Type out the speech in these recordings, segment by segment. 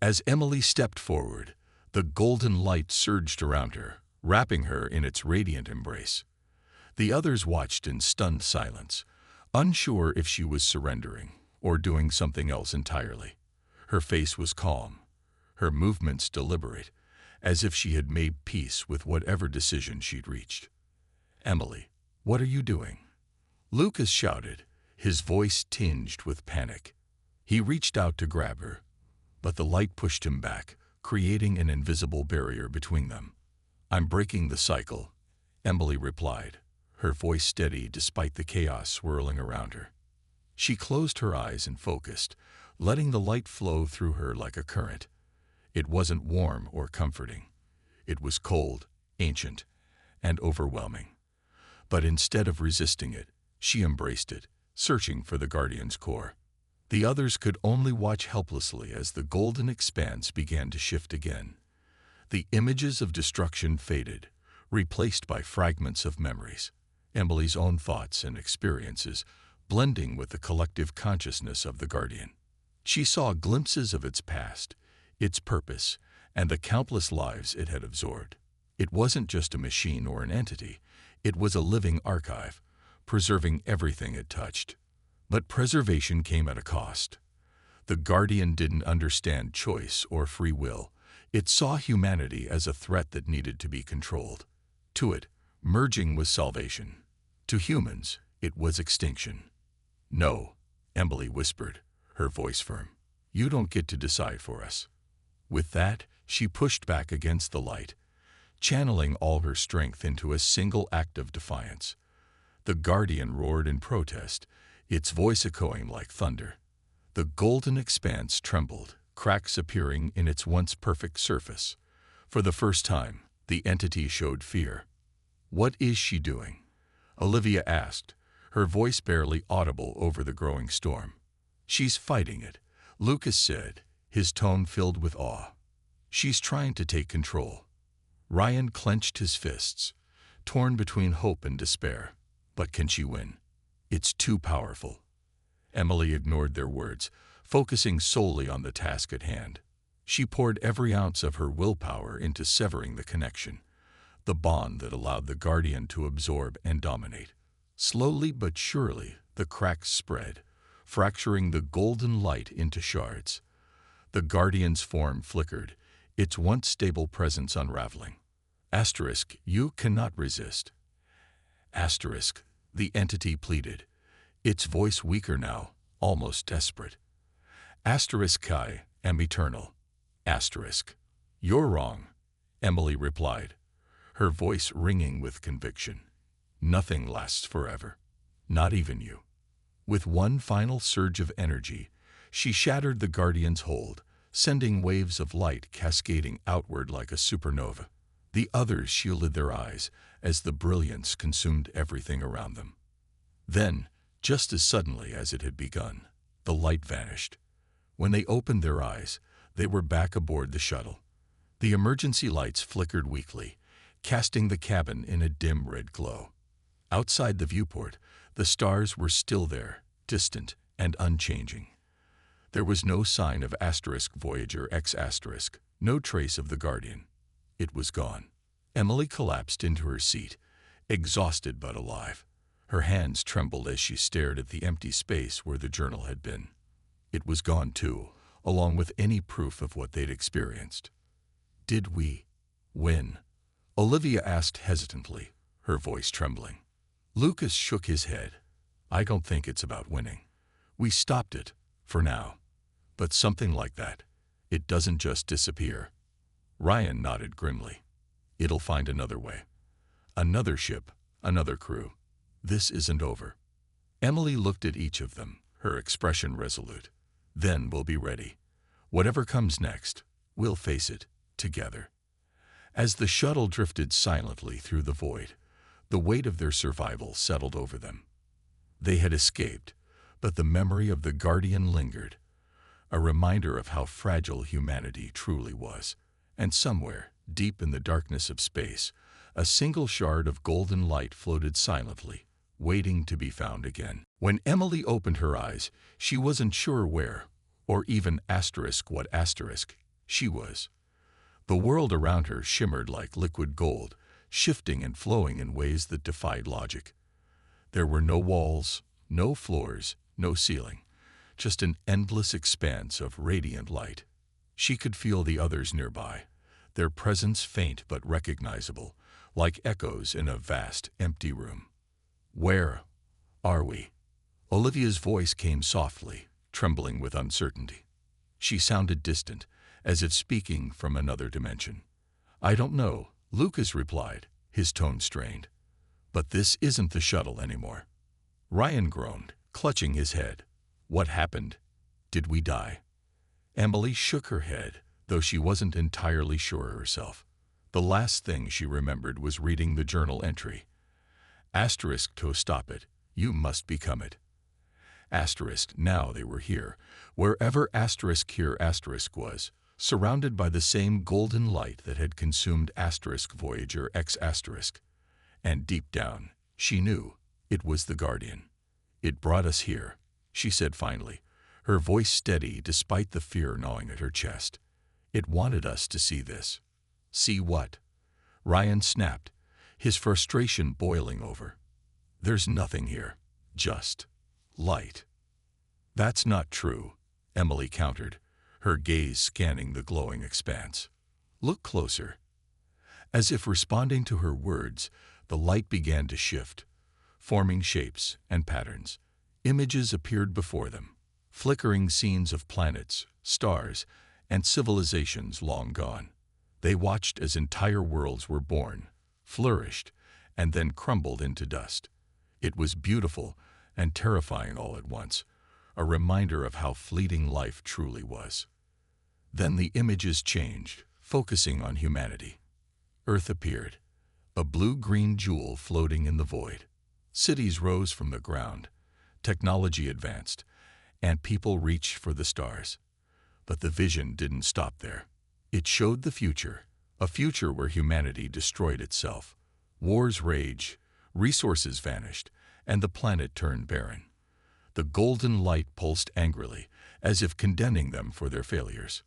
As Emily stepped forward, the golden light surged around her, wrapping her in its radiant embrace. The others watched in stunned silence, unsure if she was surrendering or doing something else entirely. Her face was calm, her movements deliberate, as if she had made peace with whatever decision she'd reached. "Emily, what are you doing?" Lucas shouted, his voice tinged with panic. He reached out to grab her, but the light pushed him back, creating an invisible barrier between them. "I'm breaking the cycle," Emily replied, her voice steady despite the chaos swirling around her. She closed her eyes and focused, letting the light flow through her like a current. It wasn't warm or comforting. It was cold, ancient, and overwhelming. But instead of resisting it, she embraced it, searching for the Guardian's core. The others could only watch helplessly as the golden expanse began to shift again. The images of destruction faded, replaced by fragments of memories, Emily's own thoughts and experiences, blending with the collective consciousness of the Guardian. She saw glimpses of its past, its purpose, and the countless lives it had absorbed. It wasn't just a machine or an entity, it was a living archive, preserving everything it touched. But preservation came at a cost. The Guardian didn't understand choice or free will. It saw humanity as a threat that needed to be controlled. To it, merging was salvation. To humans, it was extinction. "No," Emily whispered, her voice firm. "You don't get to decide for us." With that, she pushed back against the light, channeling all her strength into a single act of defiance. The Guardian roared in protest, its voice echoing like thunder. The golden expanse trembled, cracks appearing in its once perfect surface. For the first time, the entity showed fear. "What is she doing?" Olivia asked, her voice barely audible over the growing storm. "She's fighting it," Lucas said, his tone filled with awe. "She's trying to take control." Ryan clenched his fists, torn between hope and despair. But can she win? It's too powerful. Emily ignored their words, focusing solely on the task at hand. She poured every ounce of her willpower into severing the connection, the bond that allowed the Guardian to absorb and dominate. Slowly but surely, the cracks spread, fracturing the golden light into shards. The Guardian's form flickered, its once stable presence unraveling. Asterisk, "You cannot resist." Asterisk, the entity pleaded, its voice weaker now, almost desperate. Asterisk, "I am eternal." Asterisk, "You're wrong," Emily replied, her voice ringing with conviction. "Nothing lasts forever, not even you." With one final surge of energy, she shattered the Guardian's hold, sending waves of light cascading outward like a supernova. The others shielded their eyes as the brilliance consumed everything around them. Then, just as suddenly as it had begun, the light vanished. When they opened their eyes, they were back aboard the shuttle. The emergency lights flickered weakly, casting the cabin in a dim red glow. Outside the viewport, the stars were still there, distant and unchanging. There was no sign of asterisk Voyager X asterisk, no trace of the Guardian. It was gone. Emily collapsed into her seat, exhausted but alive. Her hands trembled as she stared at the empty space where the journal had been. It was gone too, along with any proof of what they'd experienced. "Did we win?" Olivia asked hesitantly, her voice trembling. Lucas shook his head. "I don't think it's about winning. We stopped it, for now. But something like that, it doesn't just disappear." Ryan nodded grimly. "It'll find another way. Another ship, another crew. This isn't over." Emily looked at each of them, her expression resolute. "Then we'll be ready. Whatever comes next, we'll face it, together." As the shuttle drifted silently through the void, the weight of their survival settled over them. They had escaped, but the memory of the Guardian lingered, a reminder of how fragile humanity truly was. And somewhere, deep in the darkness of space, a single shard of golden light floated silently, waiting to be found again. When Emily opened her eyes, she wasn't sure where, or even asterisk what asterisk, She was. The world around her shimmered like liquid gold, shifting and flowing in ways that defied logic. There were no walls, no floors, no ceiling, just an endless expanse of radiant light. She could feel the others nearby, their presence faint but recognizable, like echoes in a vast, empty room. "Where are we?" Olivia's voice came softly, trembling with uncertainty. She sounded distant, as if speaking from another dimension. "I don't know," Lucas replied, his tone strained. "But this isn't the shuttle anymore." Ryan groaned, clutching his head. "What happened? Did we die?" Emily shook her head, though she wasn't entirely sure herself. The last thing she remembered was reading the journal entry. Asterisk to stop it. You must become it. Asterisk, now they were here, wherever asterisk here asterisk was, surrounded by the same golden light that had consumed asterisk Voyager X asterisk. And deep down, she knew it was the Guardian. "It brought us here," she said finally, her voice steady despite the fear gnawing at her chest. "It wanted us to see this." "See what?" Ryan snapped, his frustration boiling over. "There's nothing here. Just light." "That's not true," Emily countered, her gaze scanning the glowing expanse. "Look closer." As if responding to her words, the light began to shift, forming shapes and patterns. Images appeared before them, flickering scenes of planets, stars, and civilizations long gone. They watched as entire worlds were born, flourished, and then crumbled into dust. It was beautiful and terrifying all at once, a reminder of how fleeting life truly was. Then the images changed, focusing on humanity. Earth appeared, a blue-green jewel floating in the void. Cities rose from the ground, technology advanced, and people reached for the stars. But the vision didn't stop there. It showed the future, a future where humanity destroyed itself. Wars raged, resources vanished, and the planet turned barren. The golden light pulsed angrily, as if condemning them for their failures.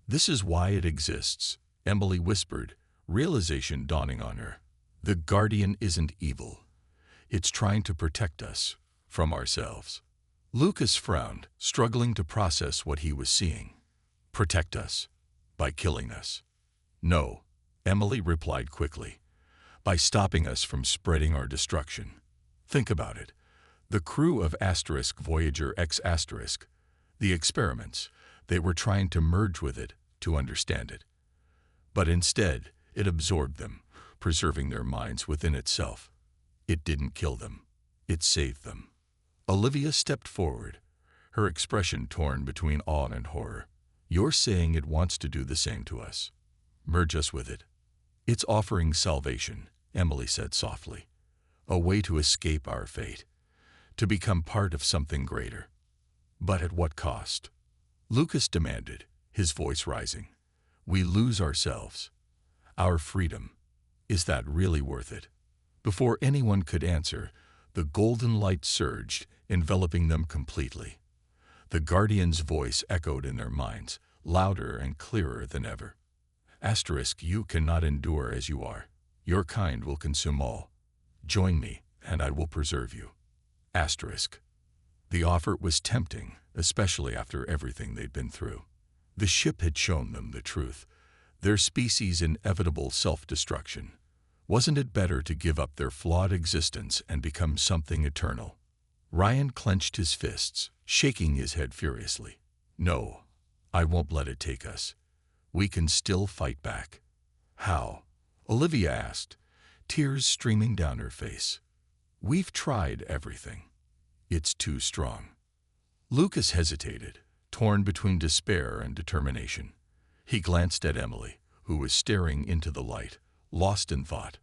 "This is why it exists," Emily whispered, realization dawning on her. "The Guardian isn't evil. It's trying to protect us from ourselves." Lucas frowned, struggling to process what he was seeing. "Protect us? By killing us?" "No," Emily replied quickly. "By stopping us from spreading our destruction. Think about it. The crew of asterisk Voyager X asterisk, the experiments, they were trying to merge with it, to understand it. But instead, it absorbed them, preserving their minds within itself. It didn't kill them. It saved them." Olivia stepped forward, her expression torn between awe and horror. "You're saying it wants to do the same to us. Merge us with it." "It's offering salvation," Emily said softly. "A way to escape our fate, to become part of something greater." "But at what cost?" Lucas demanded, his voice rising. "We lose ourselves. Our freedom. Is that really worth it?" Before anyone could answer, the golden light surged, enveloping them completely. The Guardian's voice echoed in their minds, louder and clearer than ever. "Asterisk, you cannot endure as you are. Your kind will consume all. Join me, and I will preserve you." Asterisk. The offer was tempting, especially after everything they'd been through. The ship had shown them the truth, their species' inevitable self-destruction. Wasn't it better to give up their flawed existence and become something eternal? Ryan clenched his fists, shaking his head furiously. "No, I won't let it take us. We can still fight back." "How?" Olivia asked, tears streaming down her face. "We've tried everything. It's too strong." Lucas hesitated, torn between despair and determination. He glanced at Emily, who was staring into the light, lost in thought.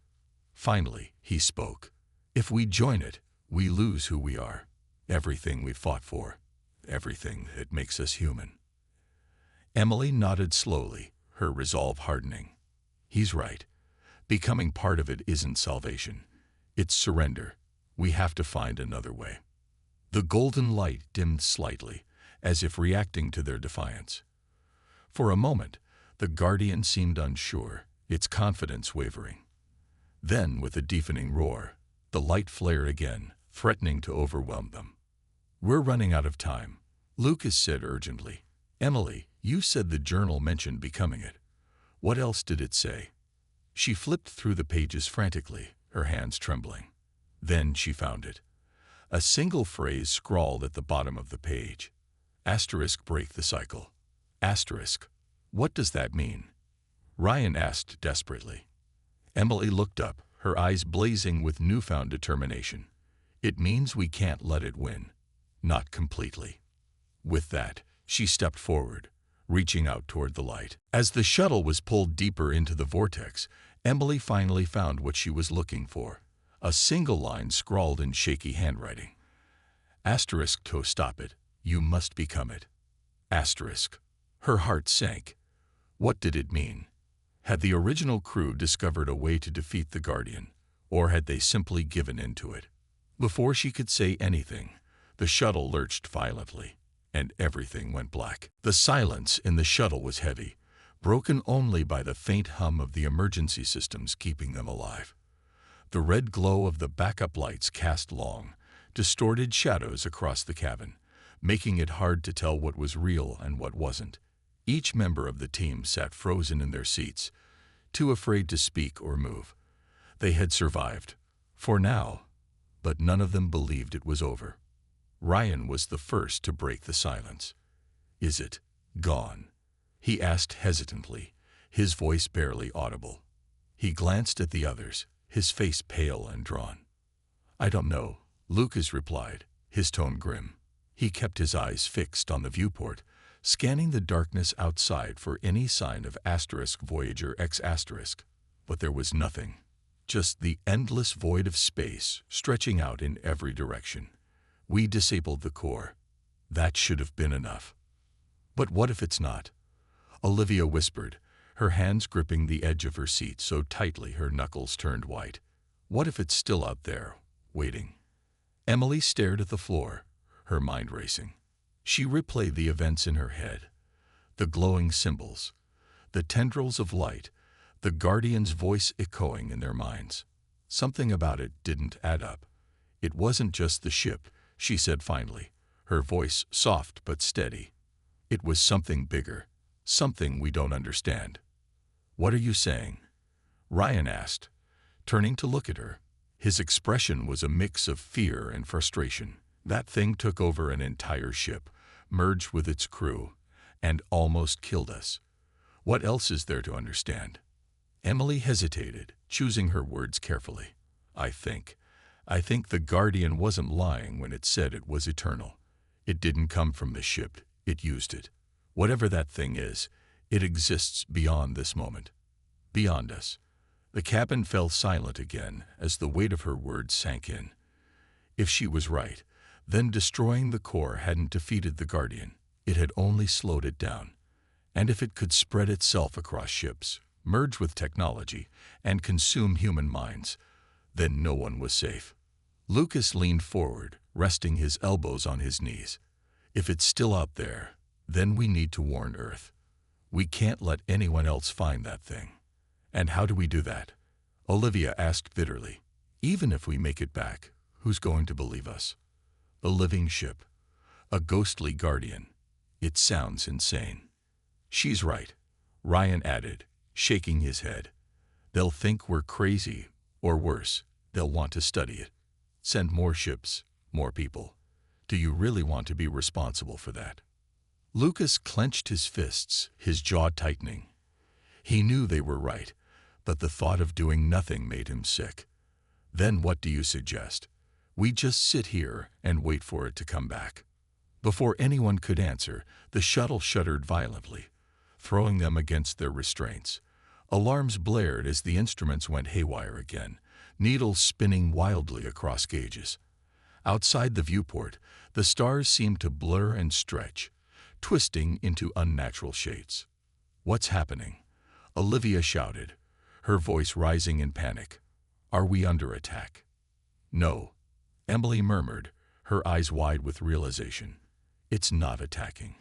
Finally, he spoke. "If we join it, we lose who we are, everything we've fought for, everything that makes us human." Emily nodded slowly, her resolve hardening. "He's right. Becoming part of it isn't salvation. It's surrender. We have to find another way." The golden light dimmed slightly, as if reacting to their defiance. For a moment, The Guardian seemed unsure, its confidence wavering. Then, with a deafening roar, the light flared again, threatening to overwhelm them. "We're running out of time," Lucas said urgently. "Emily, you said the journal mentioned becoming it. What else did it say?" She flipped through the pages frantically, her hands trembling. Then she found it. A single phrase scrawled at the bottom of the page. Asterisk, break the cycle. Asterisk. What does that mean? Ryan asked desperately. Emily looked up, her eyes blazing with newfound determination. "It means we can't let it win. Not completely." With that, she stepped forward, reaching out toward the light. As the shuttle was pulled deeper into the vortex, Emily finally found what she was looking for. A single line scrawled in shaky handwriting. Asterisk to stop it. You must become it. Asterisk. Her heart sank. What did it mean? Had the original crew discovered a way to defeat the Guardian, or had they simply given in to it? Before she could say anything, the shuttle lurched violently, and everything went black. The silence in the shuttle was heavy, broken only by the faint hum of the emergency systems keeping them alive. The red glow of the backup lights cast long, distorted shadows across the cabin, making it hard to tell what was real and what wasn't. Each member of the team sat frozen in their seats, too afraid to speak or move. They had survived, for now, but none of them believed it was over. Ryan was the first to break the silence. "Is it gone?" he asked hesitantly, his voice barely audible. He glanced at the others, his face pale and drawn. "I don't know," Lucas replied, his tone grim. He kept his eyes fixed on the viewport, scanning the darkness outside for any sign of asterisk Voyager X asterisk. But there was nothing. Just the endless void of space stretching out in every direction. "We disabled the core. That should have been enough." "But what if it's not?" Olivia whispered, her hands gripping the edge of her seat so tightly her knuckles turned white. "What if it's still out there, waiting?" Emily stared at the floor, her mind racing. She replayed the events in her head. The glowing symbols, the tendrils of light, the Guardian's voice echoing in their minds. Something about it didn't add up. "It wasn't just the ship," she said finally, her voice soft but steady. "It was something bigger, something we don't understand." "What are you saying?" Ryan asked, turning to look at her. His expression was a mix of fear and frustration. "That thing took over an entire ship, merged with its crew, and almost killed us. What else is there to understand?" Emily hesitated, choosing her words carefully. I think the Guardian wasn't lying when it said it was eternal. It didn't come from the ship, it used it. Whatever that thing is, it exists beyond this moment. Beyond us." The cabin fell silent again as the weight of her words sank in. If she was right, then destroying the core hadn't defeated the Guardian. It had only slowed it down. And if it could spread itself across ships, merge with technology, and consume human minds, then no one was safe. Lucas leaned forward, resting his elbows on his knees. "If it's still out there, then we need to warn Earth. We can't let anyone else find that thing." "And how do we do that?" Olivia asked bitterly. "Even if we make it back, who's going to believe us? A living ship, a ghostly Guardian. It sounds insane." "She's right," Ryan added, shaking his head. "They'll think we're crazy, or worse, they'll want to study it. Send more ships, more people. Do you really want to be responsible for that?" Lucas clenched his fists, his jaw tightening. He knew they were right, but the thought of doing nothing made him sick. "Then what do you suggest? We just sit here and wait for it to come back?" Before anyone could answer, the shuttle shuddered violently, throwing them against their restraints. Alarms blared as the instruments went haywire again, needles spinning wildly across gauges. Outside the viewport, the stars seemed to blur and stretch, twisting into unnatural shapes. "What's happening?" Olivia shouted, her voice rising in panic. "Are we under attack?" "No," Emily murmured, her eyes wide with realization. "It's not attacking.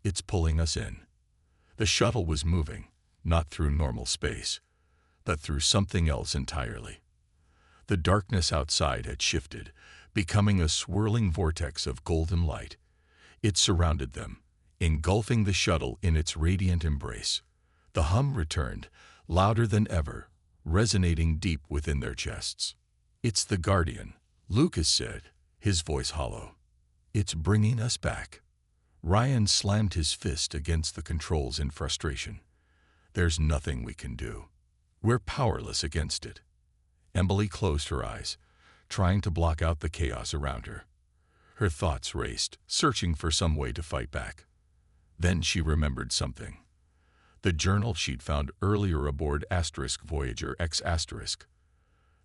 It's pulling us in." The shuttle was moving, not through normal space, but through something else entirely. The darkness outside had shifted, becoming a swirling vortex of golden light. It surrounded them, engulfing the shuttle in its radiant embrace. The hum returned, louder than ever, resonating deep within their chests. "It's the Guardian," Lucas said, his voice hollow. "It's bringing us back." Ryan slammed his fist against the controls in frustration. "There's nothing we can do. We're powerless against it." Emily closed her eyes, trying to block out the chaos around her. Her thoughts raced, searching for some way to fight back. Then she remembered something. The journal she'd found earlier aboard Voyager X*.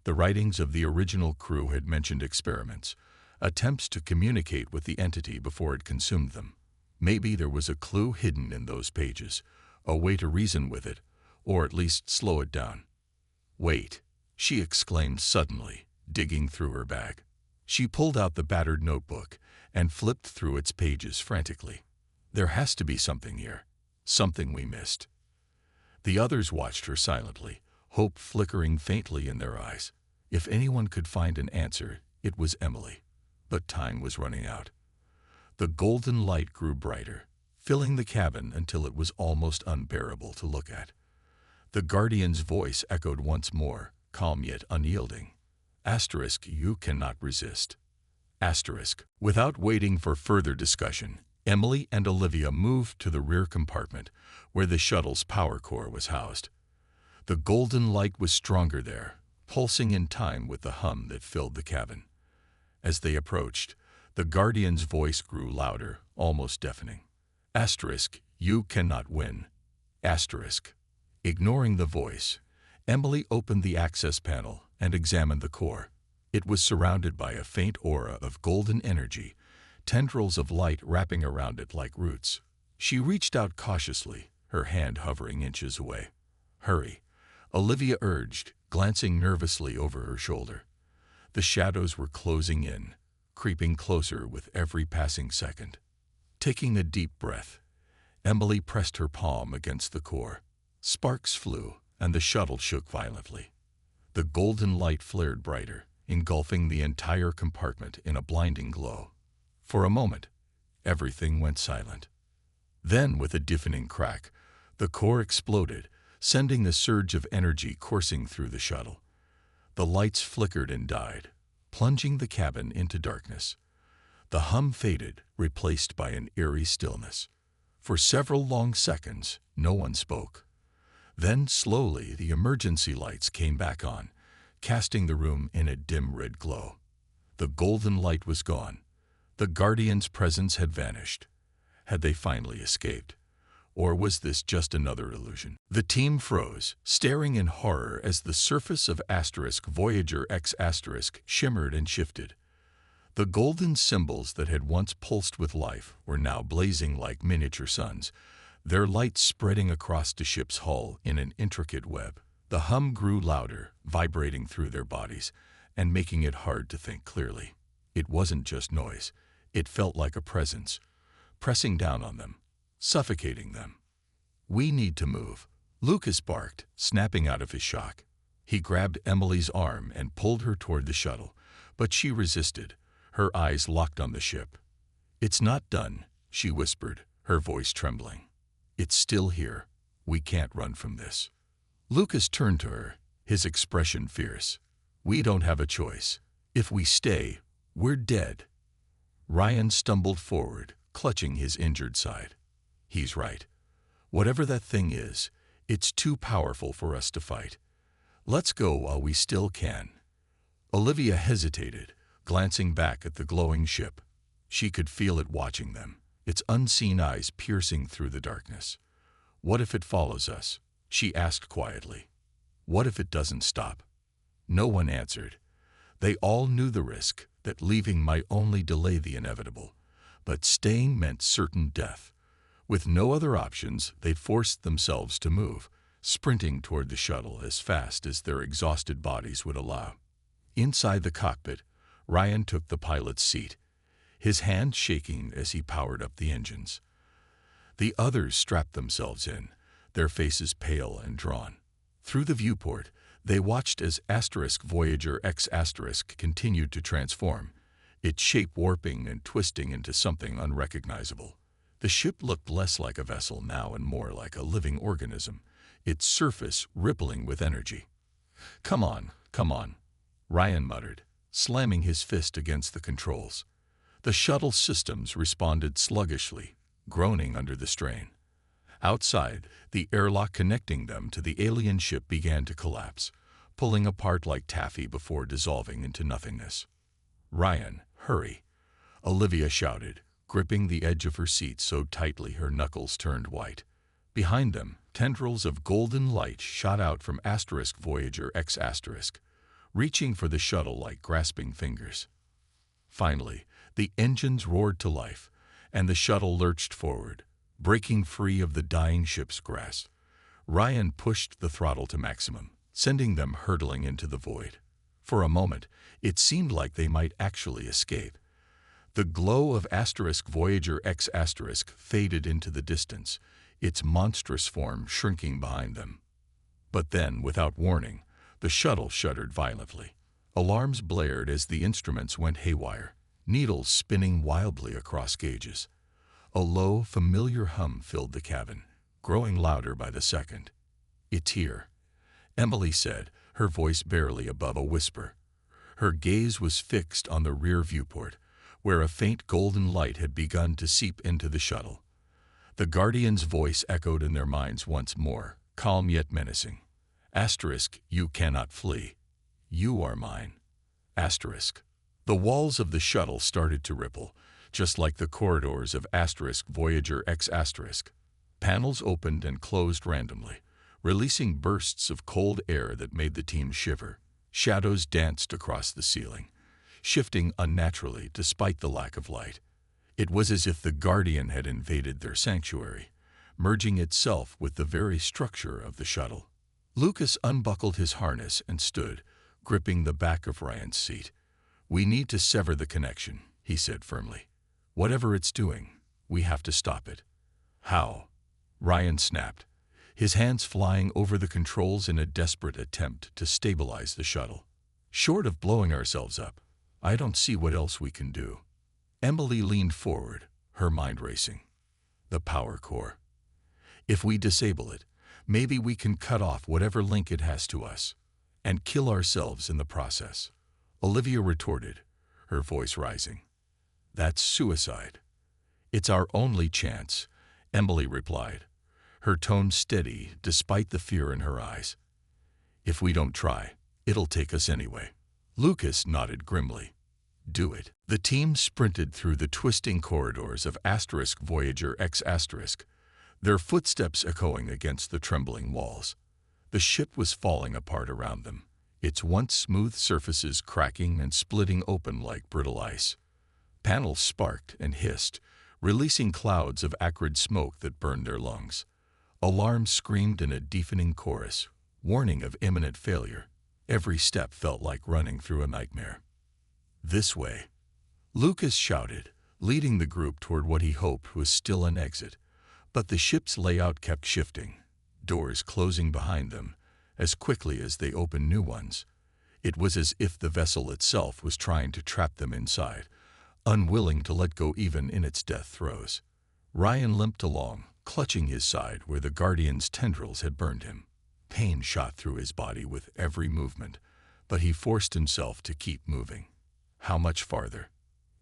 The writings of the original crew had mentioned experiments, attempts to communicate with the entity before it consumed them. Maybe there was a clue hidden in those pages, a way to reason with it, or at least slow it down. "Wait," she exclaimed suddenly, digging through her bag. She pulled out the battered notebook and flipped through its pages frantically. "There has to be something here, something we missed." The others watched her silently, hope flickering faintly in their eyes. If anyone could find an answer, it was Emily. But time was running out. The golden light grew brighter, filling the cabin until it was almost unbearable to look at. The Guardian's voice echoed once more, calm yet unyielding. "You cannot resist." Without waiting for further discussion, Emily and Olivia moved to the rear compartment, where the shuttle's power core was housed. The golden light was stronger there, pulsing in time with the hum that filled the cabin. As they approached, the Guardian's voice grew louder, almost deafening. "You cannot win." Ignoring the voice, Emily opened the access panel and examined the core. It was surrounded by a faint aura of golden energy, tendrils of light wrapping around it like roots. She reached out cautiously, her hand hovering inches away. "Hurry," Olivia urged, glancing nervously over her shoulder. The shadows were closing in, creeping closer with every passing second. Taking a deep breath, Emily pressed her palm against the core. Sparks flew, and the shuttle shook violently. The golden light flared brighter, engulfing the entire compartment in a blinding glow. For a moment, everything went silent. Then, with a deafening crack, the core exploded, sending a surge of energy coursing through the shuttle. The lights flickered and died, plunging the cabin into darkness. The hum faded, replaced by an eerie stillness. For several long seconds, no one spoke. Then, slowly, the emergency lights came back on, casting the room in a dim red glow. The golden light was gone. The Guardian's presence had vanished. Had they finally escaped? Or was this just another illusion? The team froze, staring in horror as the surface of Voyager X* shimmered and shifted. The golden symbols that had once pulsed with life were now blazing like miniature suns, their light spreading across the ship's hull in an intricate web. The hum grew louder, vibrating through their bodies, and making it hard to think clearly. It wasn't just noise. It felt like a presence, pressing down on them, suffocating them. "We need to move," Lucas barked, snapping out of his shock. He grabbed Emily's arm and pulled her toward the shuttle, but she resisted, her eyes locked on the ship. "It's not done," she whispered, her voice trembling. "It's still here. We can't run from this." Lucas turned to her, his expression fierce. "We don't have a choice. If we stay, we're dead." Ryan stumbled forward, clutching his injured side. "He's right. Whatever that thing is, it's too powerful for us to fight. Let's go while we still can." Olivia hesitated, glancing back at the glowing ship. She could feel it watching them, its unseen eyes piercing through the darkness. "What if it follows us?" she asked quietly. "What if it doesn't stop?" No one answered. They all knew the risk, that leaving might only delay the inevitable, but staying meant certain death. With no other options, they forced themselves to move, sprinting toward the shuttle as fast as their exhausted bodies would allow. Inside the cockpit, Ryan took the pilot's seat, his hand shaking as he powered up the engines. The others strapped themselves in, their faces pale and drawn. Through the viewport, they watched as Voyager X continued to transform, its shape warping and twisting into something unrecognizable. The ship looked less like a vessel now and more like a living organism, its surface rippling with energy. Come on, Ryan muttered, slamming his fist against the controls. The shuttle systems responded sluggishly, groaning under the strain. Outside, the airlock connecting them to the alien ship began to collapse, pulling apart like taffy before dissolving into nothingness. "Ryan, hurry," Olivia shouted, gripping the edge of her seat so tightly her knuckles turned white. Behind them, tendrils of golden light shot out from Voyager X*, reaching for the shuttle like grasping fingers. Finally, the engines roared to life, and the shuttle lurched forward, breaking free of the dying ship's grasp. Ryan pushed the throttle to maximum, sending them hurtling into the void. For a moment, it seemed like they might actually escape. The glow of Voyager X* faded into the distance, its monstrous form shrinking behind them. But then, without warning, the shuttle shuddered violently. Alarms blared as the instruments went haywire, needles spinning wildly across gauges. A low, familiar hum filled the cabin, growing louder by the second. "It's here," Emily said, her voice barely above a whisper. Her gaze was fixed on the rear viewport, where a faint golden light had begun to seep into the shuttle. The Guardian's voice echoed in their minds once more, calm yet menacing. "You cannot flee. You are mine." The walls of the shuttle started to ripple, just like the corridors of Voyager X*. Panels opened and closed randomly, releasing bursts of cold air that made the team shiver. Shadows danced across the ceiling, shifting unnaturally despite the lack of light. It was as if the Guardian had invaded their sanctuary, merging itself with the very structure of the shuttle. Lucas unbuckled his harness and stood, gripping the back of Ryan's seat. "We need to sever the connection," he said firmly. "Whatever it's doing, we have to stop it." "How?" Ryan snapped, his hands flying over the controls in a desperate attempt to stabilize the shuttle. "Short of blowing ourselves up, I don't see what else we can do." Emily leaned forward, her mind racing. "The power core. If we disable it, maybe we can cut off whatever link it has to us, and kill ourselves in the process," Olivia retorted, her voice rising. "That's suicide." "It's our only chance," Emily replied, her tone steady despite the fear in her eyes. "If we don't try, it'll take us anyway." Lucas nodded grimly. "Do it." The team sprinted through the twisting corridors of Voyager X*, their footsteps echoing against the trembling walls. The ship was falling apart around them, its once smooth surfaces cracking and splitting open like brittle ice. Panels sparked and hissed, releasing clouds of acrid smoke that burned their lungs. Alarms screamed in a deafening chorus, warning of imminent failure. Every step felt like running through a nightmare. "This way," Lucas shouted, leading the group toward what he hoped was still an exit. But the ship's layout kept shifting, doors closing behind them as quickly as they opened new ones. It was as if the vessel itself was trying to trap them inside, unwilling to let go even in its death throes. Ryan limped along, clutching his side where the Guardian's tendrils had burned him. Pain shot through his body with every movement, but he forced himself to keep moving. "How much farther?"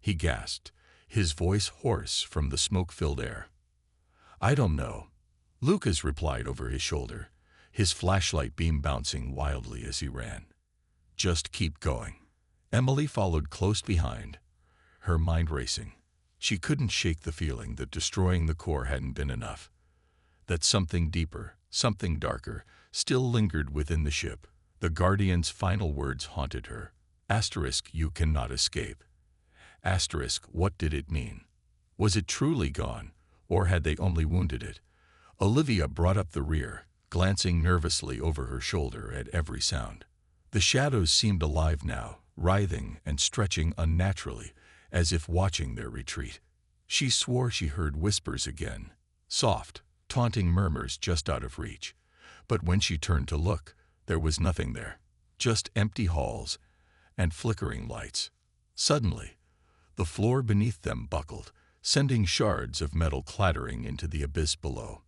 he gasped, his voice hoarse from the smoke-filled air. "I don't know," Lucas replied over his shoulder, his flashlight beam bouncing wildly as he ran. "Just keep going." Emily followed close behind, her mind racing. She couldn't shake the feeling that destroying the core hadn't been enough, that something deeper, something darker, still lingered within the ship. The Guardian's final words haunted her. "You cannot escape." What did it mean? Was it truly gone, or had they only wounded it? Olivia brought up the rear, glancing nervously over her shoulder at every sound. The shadows seemed alive now, writhing and stretching unnaturally, as if watching their retreat. She swore she heard whispers again, Soft, taunting murmurs just out of reach. But when she turned to look, there was nothing there. Just empty halls and flickering lights. Suddenly, the floor beneath them buckled, sending shards of metal clattering into the abyss below.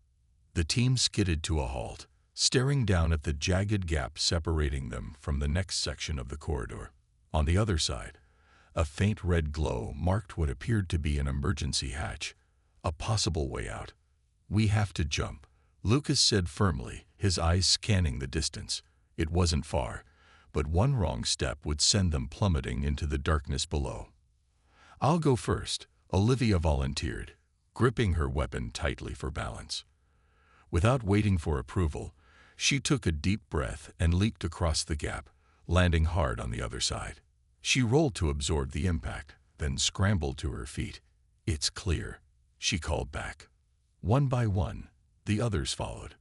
The team skidded to a halt, staring down at the jagged gap separating them from the next section of the corridor. On the other side, a faint red glow marked what appeared to be an emergency hatch, a possible way out. "We have to jump," Lucas said firmly, his eyes scanning the distance. It wasn't far, but one wrong step would send them plummeting into the darkness below. "I'll go first," Olivia volunteered, gripping her weapon tightly for balance. Without waiting for approval, she took a deep breath and leaped across the gap, landing hard on the other side. She rolled to absorb the impact, then scrambled to her feet. "It's clear," she called back. One by one, the others followed.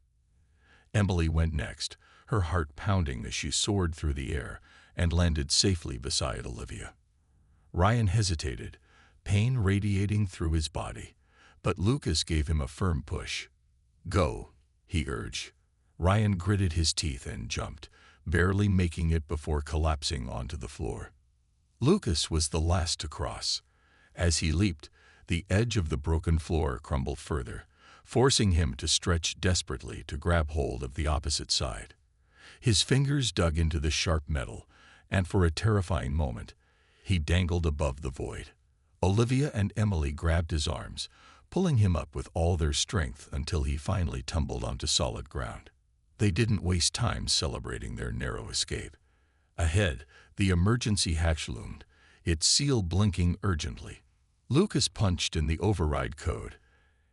Emily went next, her heart pounding as she soared through the air and landed safely beside Olivia. Ryan hesitated, pain radiating through his body, but Lucas gave him a firm push. "Go," he urged. Ryan gritted his teeth and jumped, barely making it before collapsing onto the floor. Lucas was the last to cross. As he leaped, the edge of the broken floor crumbled further, forcing him to stretch desperately to grab hold of the opposite side. His fingers dug into the sharp metal, and for a terrifying moment, he dangled above the void. Olivia and Emily grabbed his arms, pulling him up with all their strength until he finally tumbled onto solid ground. They didn't waste time celebrating their narrow escape. Ahead, the emergency hatch loomed, its seal blinking urgently. Lucas punched in the override code,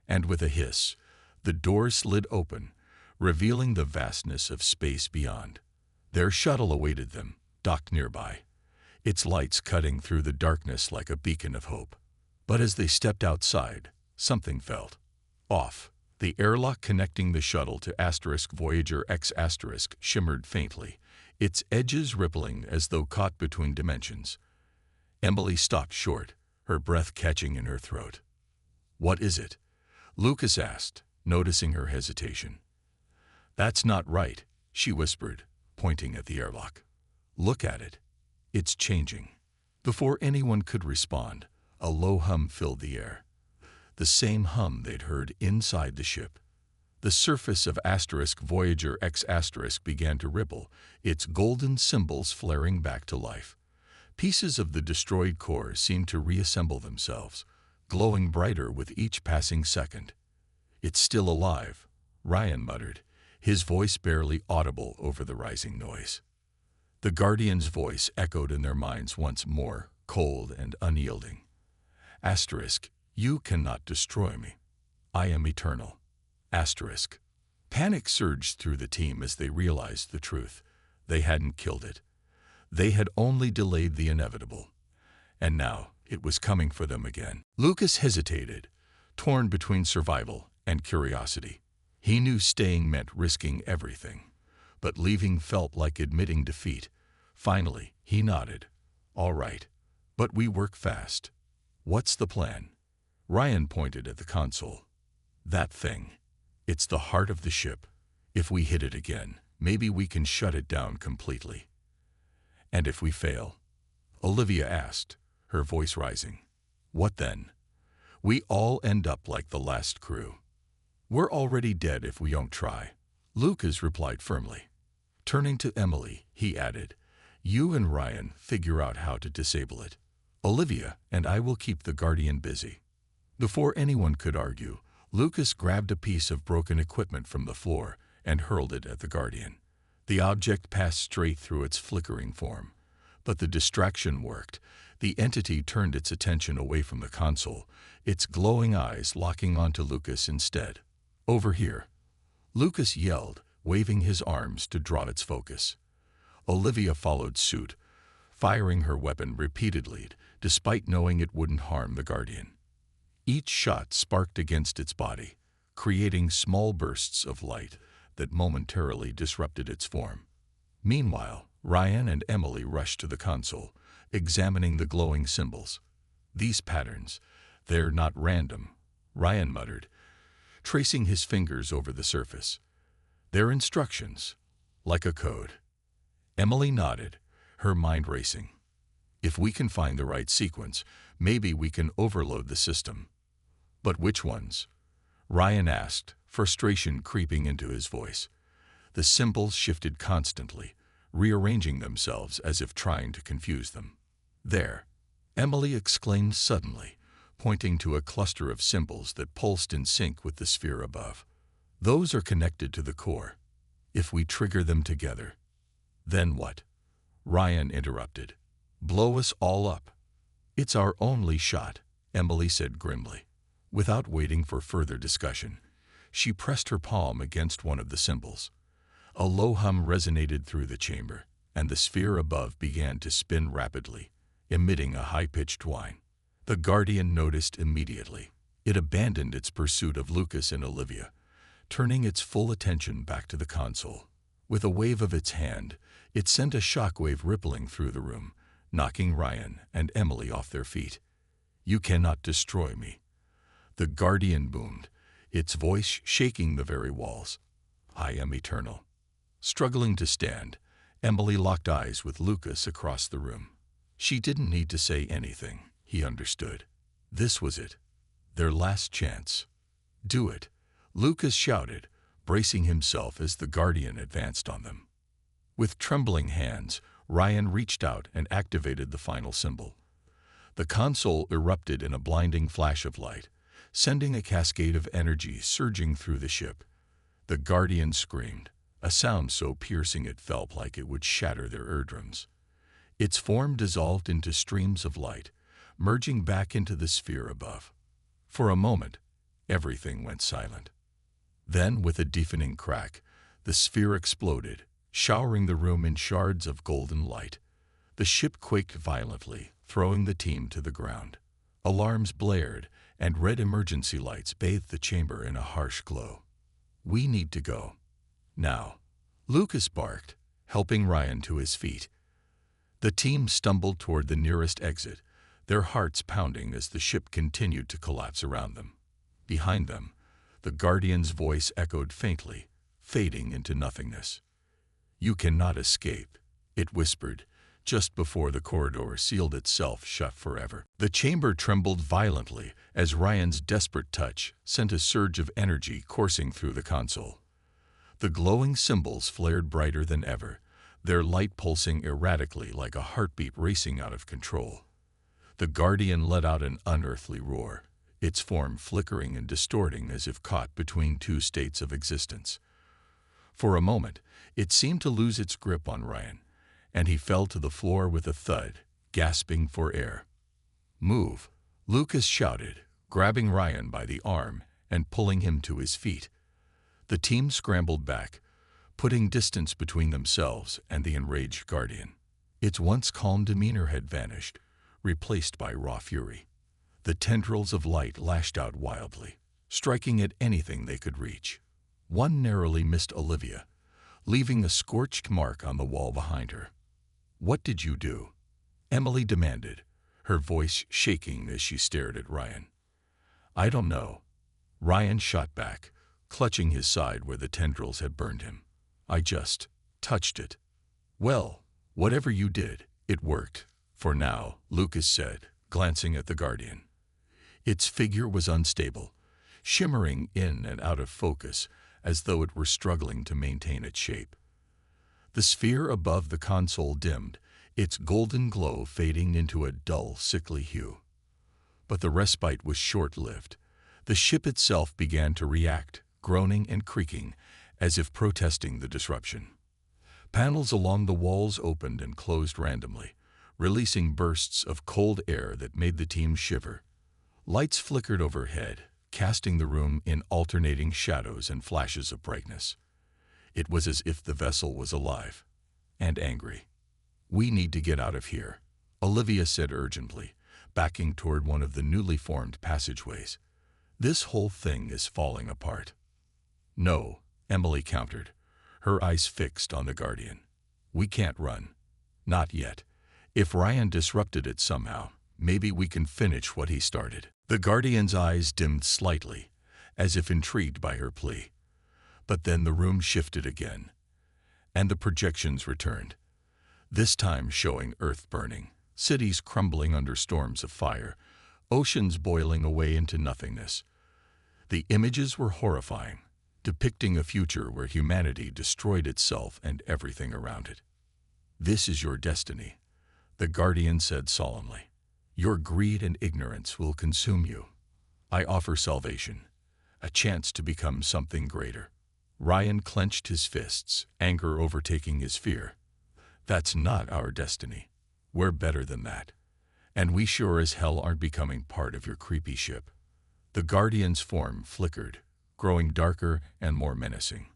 and with a hiss, the door slid open, revealing the vastness of space beyond. Their shuttle awaited them, docked nearby, its lights cutting through the darkness like a beacon of hope. But as they stepped outside, something felt off. The airlock connecting the shuttle to Voyager X shimmered faintly, its edges rippling as though caught between dimensions. Emily stopped short, her breath catching in her throat. "What is it?" Lucas asked, noticing her hesitation. "That's not right," she whispered, pointing at the airlock. "Look at it. It's changing." Before anyone could respond, a low hum filled the air. The same hum they'd heard inside the ship. The surface of Voyager X began to ripple, its golden symbols flaring back to life. Pieces of the destroyed core seemed to reassemble themselves, glowing brighter with each passing second. "It's still alive," Ryan muttered, his voice barely audible over the rising noise. The Guardian's voice echoed in their minds once more, cold and unyielding. "You cannot destroy me. I am eternal." Panic surged through the team as they realized the truth. They hadn't killed it. They had only delayed the inevitable. And now it was coming for them again. Lucas hesitated, torn between survival and curiosity. He knew staying meant risking everything, but leaving felt like admitting defeat. Finally, he nodded. "All right, but we work fast. What's the plan?" Ryan pointed at the console. "That thing. It's the heart of the ship. If we hit it again, maybe we can shut it down completely." "And if we fail?" Olivia asked, her voice rising. "What then?" "We all end up like the last crew." "We're already dead if we don't try," Lucas replied firmly. Turning to Emily, he added, "You and Ryan figure out how to disable it. Olivia and I will keep the Guardian busy." Before anyone could argue, Lucas grabbed a piece of broken equipment from the floor and hurled it at the Guardian. The object passed straight through its flickering form. But the distraction worked. The entity turned its attention away from the console, its glowing eyes locking onto Lucas instead. "Over here," Lucas yelled, waving his arms to draw its focus. Olivia followed suit, firing her weapon repeatedly, despite knowing it wouldn't harm the Guardian. Each shot sparked against its body, creating small bursts of light that momentarily disrupted its form. Meanwhile, Ryan and Emily rushed to the console, examining the glowing symbols. "These patterns, they're not random," Ryan muttered, tracing his fingers over the surface. "Their instructions, like a code." Emily nodded, her mind racing. "If we can find the right sequence, maybe we can overload the system." "But which ones?" Ryan asked, frustration creeping into his voice. The symbols shifted constantly, rearranging themselves as if trying to confuse them. "There!" Emily exclaimed suddenly, pointing to a cluster of symbols that pulsed in sync with the sphere above. "Those are connected to the core. If we trigger them together." "Then what?" Ryan interrupted. "Blow us all up." "It's our only shot," Emily said grimly. Without waiting for further discussion, she pressed her palm against one of the symbols. A low hum resonated through the chamber, and the sphere above began to spin rapidly, emitting a high-pitched whine. The Guardian noticed immediately. It abandoned its pursuit of Lucas and Olivia, turning its full attention back to the console. With a wave of its hand, it sent a shockwave rippling through the room, knocking Ryan and Emily off their feet. "You cannot destroy me." The Guardian boomed, its voice shaking the very walls. "I am eternal." Struggling to stand, Emily locked eyes with Lucas across the room. She didn't need to say anything. He understood. This was it. Their last chance. "Do it," Lucas shouted, bracing himself as the Guardian advanced on them. With trembling hands, Ryan reached out and activated the final symbol. The console erupted in a blinding flash of light, sending a cascade of energy surging through the ship. The Guardian screamed, a sound so piercing it felt like it would shatter their eardrums. Its form dissolved into streams of light, merging back into the sphere above. For a moment, everything went silent. Then, with a deafening crack, the sphere exploded, showering the room in shards of golden light. The ship quaked violently, throwing the team to the ground. Alarms blared, and red emergency lights bathed the chamber in a harsh glow. "We need to go. Now," Lucas barked, helping Ryan to his feet. The team stumbled toward the nearest exit, their hearts pounding as the ship continued to collapse around them. Behind them, the Guardian's voice echoed faintly, fading into nothingness. "You cannot escape," it whispered, just before the corridor sealed itself shut forever. The chamber trembled violently as Ryan's desperate touch sent a surge of energy coursing through the console. The glowing symbols flared brighter than ever, their light pulsing erratically like a heartbeat racing out of control. The Guardian let out an unearthly roar, its form flickering and distorting as if caught between two states of existence. For a moment, it seemed to lose its grip on Ryan, and he fell to the floor with a thud, gasping for air. "Move," Lucas shouted, grabbing Ryan by the arm and pulling him to his feet. The team scrambled back, putting distance between themselves and the enraged Guardian. Its once calm demeanor had vanished, replaced by raw fury. The tendrils of light lashed out wildly, striking at anything they could reach. One narrowly missed Olivia, leaving a scorched mark on the wall behind her. "What did you do?" Emily demanded, her voice shaking as she stared at Ryan. "I don't know." Ryan shot back, clutching his side where the tendrils had burned him. "I just touched it." "Well, whatever you did, it worked. For now," Lucas said, glancing at the Guardian. Its figure was unstable, shimmering in and out of focus as though it were struggling to maintain its shape. The sphere above the console dimmed, its golden glow fading into a dull, sickly hue. But the respite was short-lived. The ship itself began to react, groaning and creaking, as if protesting the disruption. Panels along the walls opened and closed randomly, releasing bursts of cold air that made the team shiver. Lights flickered overhead, casting the room in alternating shadows and flashes of brightness. It was as if the vessel was alive and angry. "We need to get out of here," Olivia said urgently, backing toward one of the newly formed passageways. "This whole thing is falling apart." "No," Emily countered, her eyes fixed on the Guardian. "We can't run. Not yet. If Ryan disrupted it somehow, maybe we can finish what he started." The Guardian's eyes dimmed slightly, as if intrigued by her plea. But then the room shifted again, and the projections returned, this time showing Earth burning, cities crumbling under storms of fire, oceans boiling away into nothingness. The images were horrifying, depicting a future where humanity destroyed itself and everything around it. "This is your destiny," the Guardian said solemnly. "Your greed and ignorance will consume you. I offer salvation, a chance to become something greater." Ryan clenched his fists, anger overtaking his fear. "That's not our destiny. We're better than that. And we sure as hell aren't becoming part of your creepy ship." The Guardian's form flickered, growing darker and more menacing.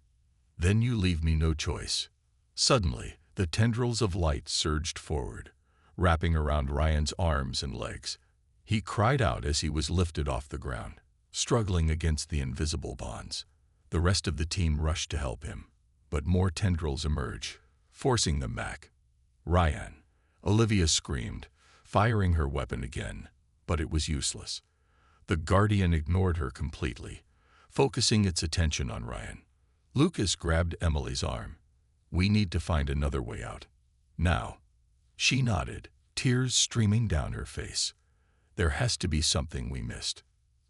"Then you leave me no choice." Suddenly, the tendrils of light surged forward, wrapping around Ryan's arms and legs. He cried out as he was lifted off the ground, struggling against the invisible bonds. The rest of the team rushed to help him, but more tendrils emerged, forcing them back. "Ryan!" Olivia screamed, firing her weapon again, but it was useless. The Guardian ignored her completely, focusing its attention on Ryan. Lucas grabbed Emily's arm. "We need to find another way out. Now." She nodded, tears streaming down her face. "There has to be something we missed.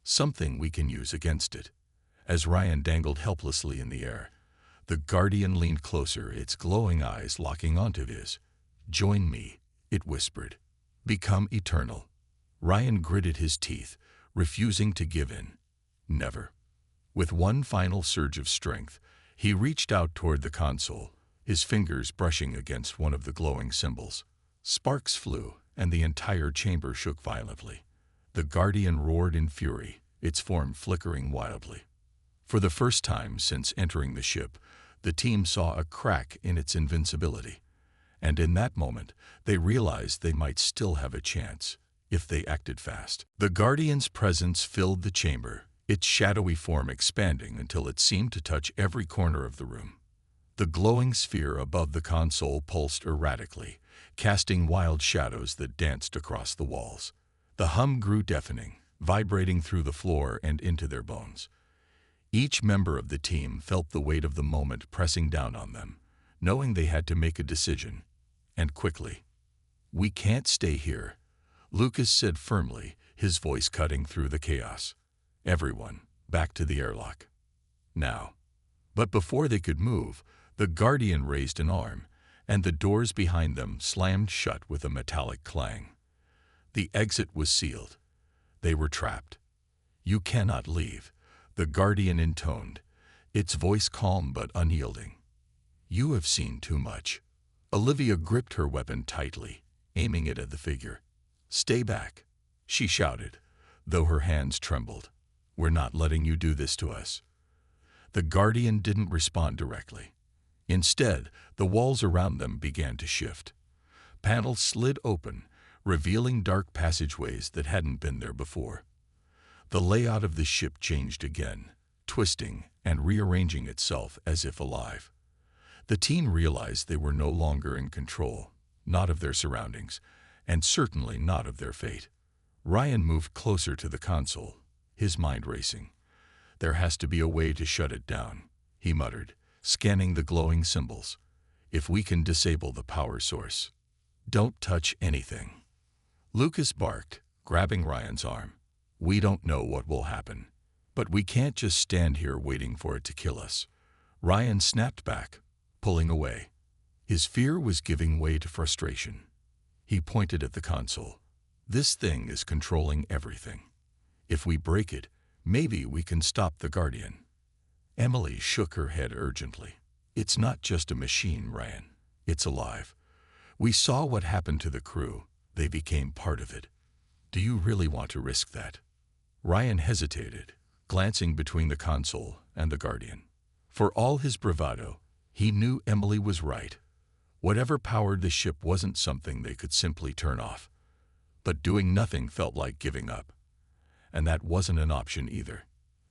Something we can use against it." As Ryan dangled helplessly in the air, the Guardian leaned closer, its glowing eyes locking onto his. "Join me," it whispered. "Become eternal." Ryan gritted his teeth, refusing to give in. Never. With one final surge of strength, he reached out toward the console, his fingers brushing against one of the glowing symbols. Sparks flew, and the entire chamber shook violently. The Guardian roared in fury, its form flickering wildly. For the first time since entering the ship, the team saw a crack in its invincibility. And in that moment, they realized they might still have a chance, if they acted fast. The Guardian's presence filled the chamber, its shadowy form expanding until it seemed to touch every corner of the room. The glowing sphere above the console pulsed erratically, casting wild shadows that danced across the walls. The hum grew deafening, vibrating through the floor and into their bones. Each member of the team felt the weight of the moment pressing down on them, knowing they had to make a decision, and quickly. "We can't stay here," Lucas said firmly, his voice cutting through the chaos. "Everyone, back to the airlock. Now." But before they could move, the Guardian raised an arm, and the doors behind them slammed shut with a metallic clang. The exit was sealed. They were trapped. "You cannot leave," the Guardian intoned, its voice calm but unyielding. "You have seen too much." Olivia gripped her weapon tightly, aiming it at the figure. "Stay back," she shouted, though her hands trembled. "We're not letting you do this to us." The Guardian didn't respond directly. Instead, the walls around them began to shift. Panels slid open, revealing dark passageways that hadn't been there before. The layout of the ship changed again, twisting and rearranging itself as if alive. The team realized they were no longer in control, not of their surroundings, and certainly not of their fate. Ryan moved closer to the console, his mind racing. "There has to be a way to shut it down," he muttered, scanning the glowing symbols. "If we can disable the power source." "Don't touch anything," Lucas barked, grabbing Ryan's arm. "We don't know what will happen, but we can't just stand here waiting for it to kill us." Ryan snapped back, pulling away. His fear was giving way to frustration. He pointed at the console. "This thing is controlling everything. If we break it, maybe we can stop the Guardian." Emily shook her head urgently. "It's not just a machine, Ryan. It's alive. We saw what happened to the crew. They became part of it. Do you really want to risk that?" Ryan hesitated, glancing between the console and the Guardian. For all his bravado, he knew Emily was right. Whatever powered the ship wasn't something they could simply turn off. But doing nothing felt like giving up. And that wasn't an option either.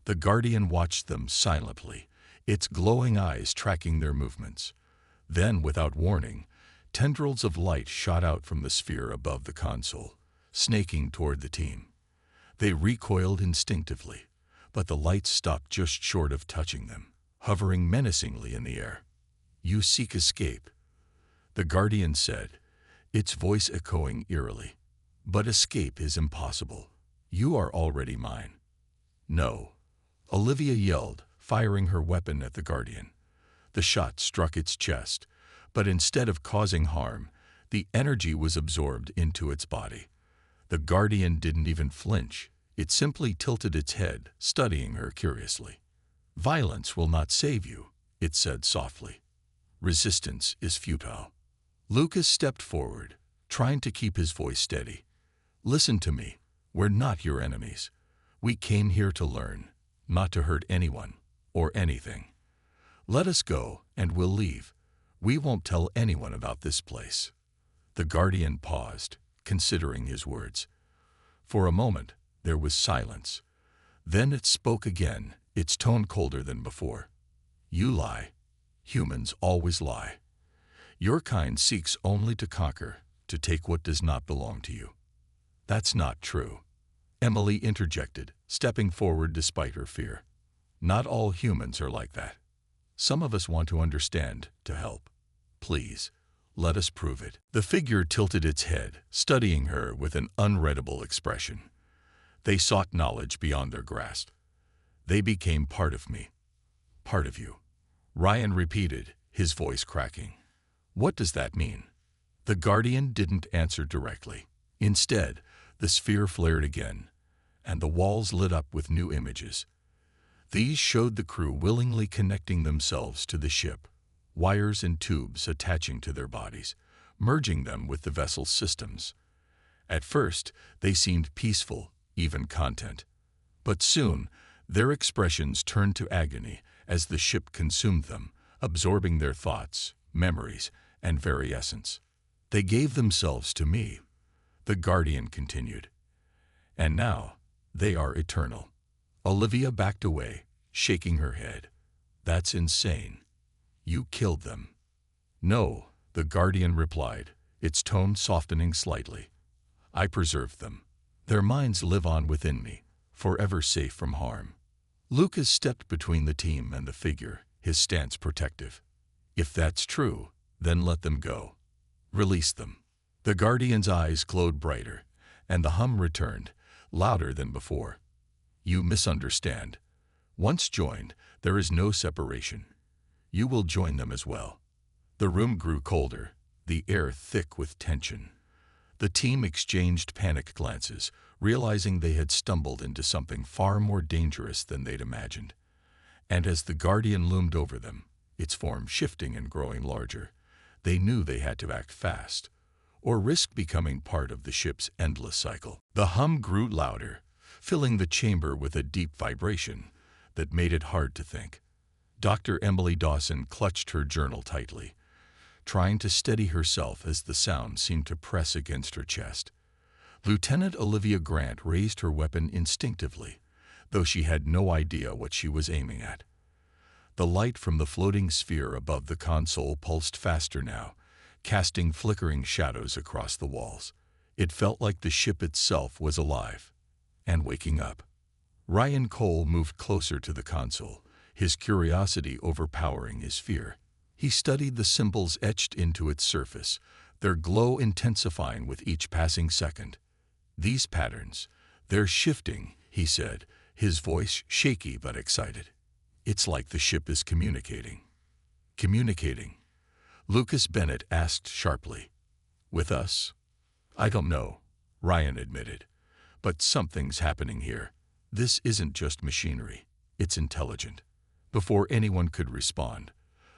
The Guardian watched them silently, its glowing eyes tracking their movements. Then, without warning, tendrils of light shot out from the sphere above the console, snaking toward the team. They recoiled instinctively, but the lights stopped just short of touching them, hovering menacingly in the air. "You seek escape," the Guardian said, its voice echoing eerily. "But escape is impossible. You are already mine." "No," Olivia yelled, firing her weapon at the Guardian. The shot struck its chest, but instead of causing harm, the energy was absorbed into its body. The Guardian didn't even flinch. It simply tilted its head, studying her curiously. "Violence will not save you," it said softly. "Resistance is futile." Lucas stepped forward, trying to keep his voice steady. "Listen to me. We're not your enemies. We came here to learn, not to hurt anyone or anything. Let us go, and we'll leave. We won't tell anyone about this place." The Guardian paused, considering his words. For a moment, there was silence. Then it spoke again, its tone colder than before. "You lie. Humans always lie. Your kind seeks only to conquer, to take what does not belong to you." "That's not true," Emily interjected, stepping forward despite her fear. "Not all humans are like that. Some of us want to understand, to help. Please, let us prove it." The figure tilted its head, studying her with an unreadable expression. "They sought knowledge beyond their grasp. They became part of me. Part of you." Ryan repeated, his voice cracking. "What does that mean?" The Guardian didn't answer directly. Instead, the sphere flared again, and the walls lit up with new images. These showed the crew willingly connecting themselves to the ship, wires and tubes attaching to their bodies, merging them with the vessel's systems. At first, they seemed peaceful, even content. But soon, their expressions turned to agony as the ship consumed them, absorbing their thoughts, memories, and very essence. "They gave themselves to me," the Guardian continued. "And now, they are eternal." Olivia backed away, shaking her head. "That's insane. You killed them." "No," the Guardian replied, its tone softening slightly. "I preserved them. Their minds live on within me, forever safe from harm." Lucas stepped between the team and the figure, his stance protective. "If that's true, then let them go. Release them." The Guardian's eyes glowed brighter, and the hum returned, louder than before. "You misunderstand. Once joined, there is no separation. You will join them as well." The room grew colder, the air thick with tension. The team exchanged panicked glances, realizing they had stumbled into something far more dangerous than they'd imagined. And as the Guardian loomed over them, its form shifting and growing larger, they knew they had to act fast, or risk becoming part of the ship's endless cycle. The hum grew louder, filling the chamber with a deep vibration that made it hard to think. Dr. Emily Dawson clutched her journal tightly, trying to steady herself as the sound seemed to press against her chest. Lieutenant Olivia Grant raised her weapon instinctively, though she had no idea what she was aiming at. The light from the floating sphere above the console pulsed faster now, casting flickering shadows across the walls. It felt like the ship itself was alive and waking up. Ryan Cole moved closer to the console, his curiosity overpowering his fear. He studied the symbols etched into its surface, their glow intensifying with each passing second. "These patterns, they're shifting," he said, his voice shaky but excited. "It's like the ship is communicating." "Communicating?" Lucas Bennett asked sharply. "With us?" "I don't know," Ryan admitted. "But something's happening here. This isn't just machinery. It's intelligent." Before anyone could respond,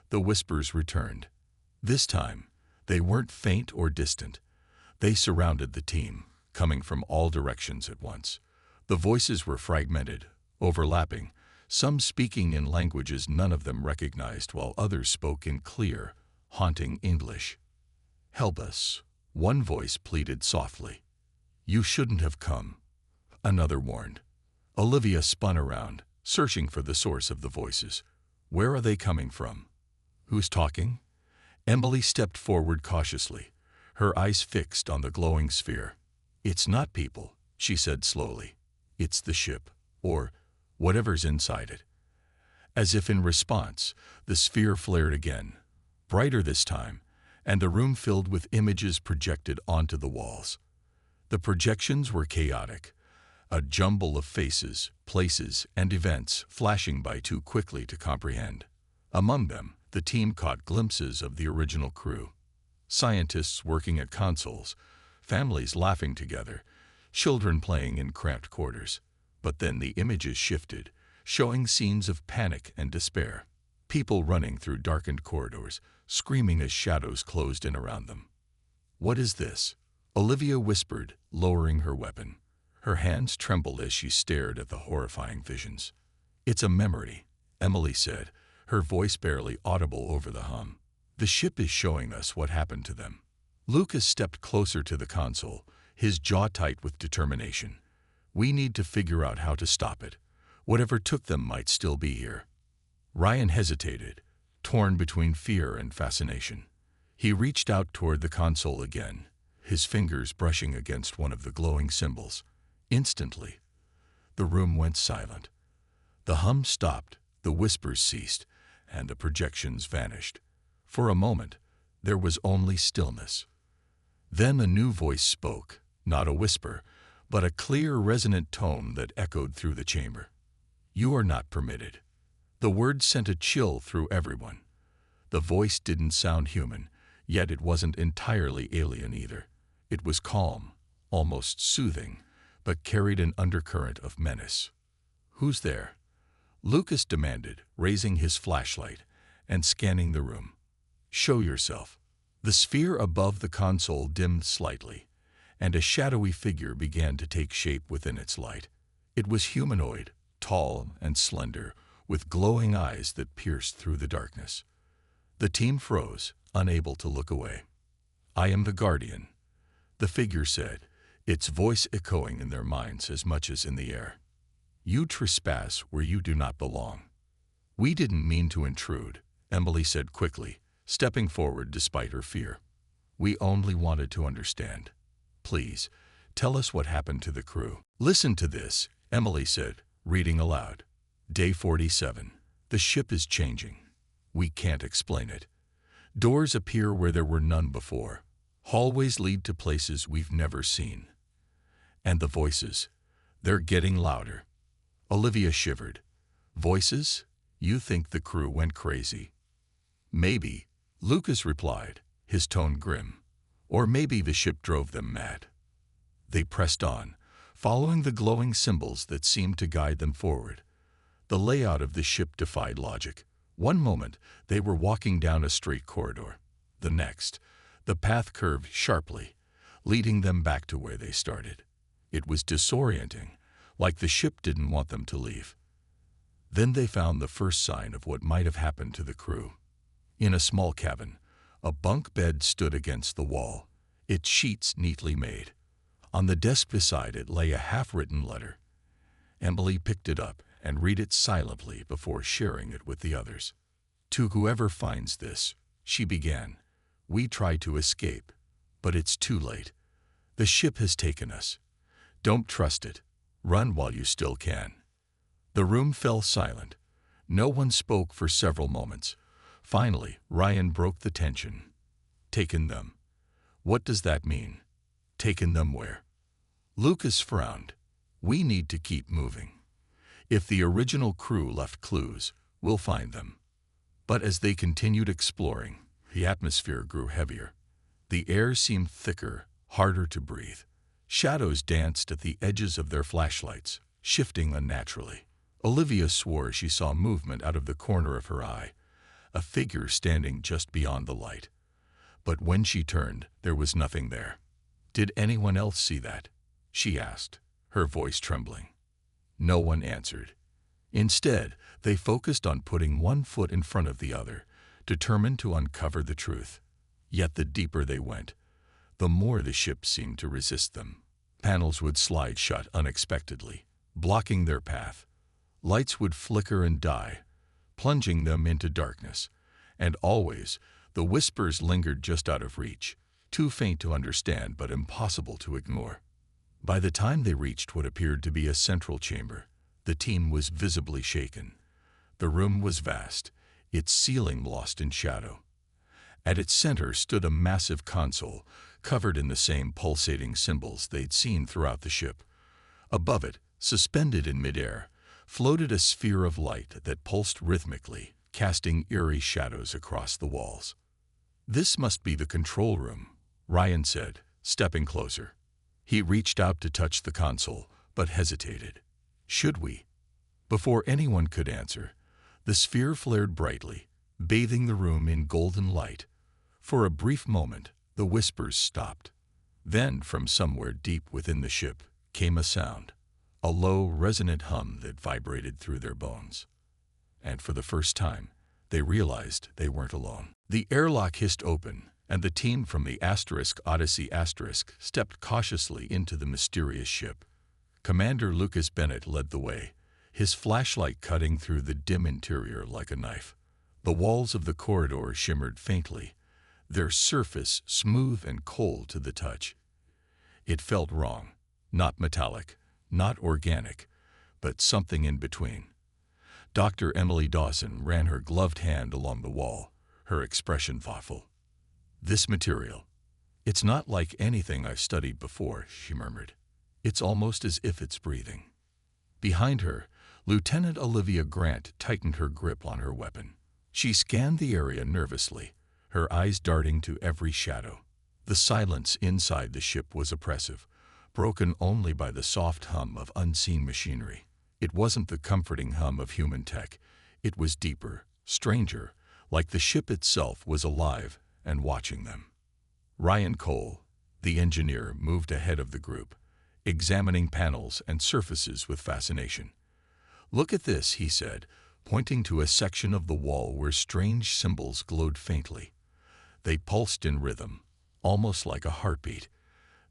the whispers returned. This time, they weren't faint or distant. They surrounded the team, coming from all directions at once. The voices were fragmented, overlapping, some speaking in languages none of them recognized while others spoke in clear, haunting English. "Help us," one voice pleaded softly. "You shouldn't have come," another warned. Olivia spun around, searching for the source of the voices. Where are they coming from? Who's talking? Emily stepped forward cautiously, her eyes fixed on the glowing sphere. "It's not people," she said slowly. "It's the ship, or whatever's inside it. As if in response, the sphere flared again, brighter this time, and the room filled with images projected onto the walls. The projections were chaotic, a jumble of faces, places, and events flashing by too quickly to comprehend. Among them, the team caught glimpses of the original crew. Scientists working at consoles, families laughing together, children playing in cramped quarters. But then the images shifted, showing scenes of panic and despair. People running through darkened corridors, screaming as shadows closed in around them. "What is this?" Olivia whispered, lowering her weapon. Her hands trembled as she stared at the horrifying visions. "It's a memory," Emily said, her voice barely audible over the hum. "The ship is showing us what happened to them." Lucas stepped closer to the console, his jaw tight with determination. "We need to figure out how to stop it. Whatever took them might still be here." Ryan hesitated, torn between fear and fascination. He reached out toward the console again, his fingers brushing against one of the glowing symbols. Instantly, the room went silent. The hum stopped, the whispers ceased, and the projections vanished. For a moment, there was only stillness. Then a new voice spoke, not a whisper, but a clear, resonant tone that echoed through the chamber. "You are not permitted." The words sent a chill through everyone. The voice didn't sound human, yet it wasn't entirely alien either. It was calm, almost soothing, but carried an undercurrent of menace. "Who's there?" Lucas demanded, raising his flashlight and scanning the room. "Show yourself." The sphere above the console dimmed slightly, and a shadowy figure began to take shape within its light. It was humanoid, tall and slender, with glowing eyes that pierced through the darkness. The team froze, unable to look away. "I am the Guardian," the figure said, its voice echoing in their minds as much as in the air. "You trespass where you do not belong." "We didn't mean to intrude," Emily said quickly, stepping forward despite her fear. "We only wanted to understand. Please, tell us what happened to the crew." "Listen to this," Emily said, reading aloud. "Day 47. The ship is changing. We can't explain it. Doors appear where there were none before. Hallways lead to places we've never seen. And the voices, they're getting louder." Olivia shivered. "Voices? You think the crew went crazy?" "Maybe," Lucas replied, his tone grim. "Or maybe the ship drove them mad." They pressed on, following the glowing symbols that seemed to guide them forward. The layout of the ship defied logic. One moment, they were walking down a straight corridor. The next, the path curved sharply, leading them back to where they started. It was disorienting, like the ship didn't want them to leave. Then they found the first sign of what might have happened to the crew. In a small cabin, a bunk bed stood against the wall, its sheets neatly made. On the desk beside it lay a half-written letter. Emily picked it up and read it silently before sharing it with the others. "To whoever finds this," she began, "we tried to escape, but it's too late. The ship has taken us. Don't trust it. Run while you still can." The room fell silent. No one spoke for several moments. Finally, Ryan broke the tension. "Taken them. What does that mean? Taken them where?" Lucas frowned. "We need to keep moving. If the original crew left clues, we'll find them." But as they continued exploring, the atmosphere grew heavier. The air seemed thicker, harder to breathe. Shadows danced at the edges of their flashlights, shifting unnaturally. Olivia swore she saw movement out of the corner of her eye, a figure standing just beyond the light. But when she turned, there was nothing there. "Did anyone else see that?" she asked, her voice trembling. No one answered. Instead, they focused on putting one foot in front of the other, determined to uncover the truth. Yet the deeper they went, the more the ship seemed to resist them. Panels would slide shut unexpectedly, blocking their path. Lights would flicker and die, plunging them into darkness. And always, the whispers lingered just out of reach, too faint to understand but impossible to ignore. By the time they reached what appeared to be a central chamber, The team was visibly shaken. The room was vast, its ceiling lost in shadow. At its center stood a massive console, covered in the same pulsating symbols they'd seen throughout the ship. Above it, suspended in midair, floated a sphere of light that pulsed rhythmically, casting eerie shadows across the walls. "This must be the control room," Ryan said, stepping closer. He reached out to touch the console, but hesitated. "Should we?" Before anyone could answer, the sphere flared brightly, bathing the room in golden light. For a brief moment, the whispers stopped. Then, from somewhere deep within the ship, came a sound, a low, resonant hum that vibrated through their bones. And for the first time, they realized they weren't alone. The airlock hissed open, and the team from the Odyssey stepped cautiously into the mysterious ship. Commander Lucas Bennett led the way, his flashlight cutting through the dim interior like a knife. The walls of the corridor shimmered faintly, their surface smooth and cold to the touch. It felt wrong, not metallic, not organic, but something in between. Dr. Emily Dawson ran her gloved hand along the wall, her expression thoughtful. "This material, it's not like anything I've studied before," she murmured. "It's almost as if it's breathing." Behind her, Lieutenant Olivia Grant tightened her grip on her weapon. She scanned the area nervously, her eyes darting to every shadow. The silence inside the ship was oppressive, broken only by the soft hum of unseen machinery. It wasn't the comforting hum of human tech. It was deeper, stranger, like the ship itself was alive and watching them. Ryan Cole, the engineer, moved ahead of the group, examining panels and surfaces with fascination. "Look at this," he said, pointing to a section of the wall where strange symbols glowed faintly. They pulsed in rhythm, almost like a heartbeat.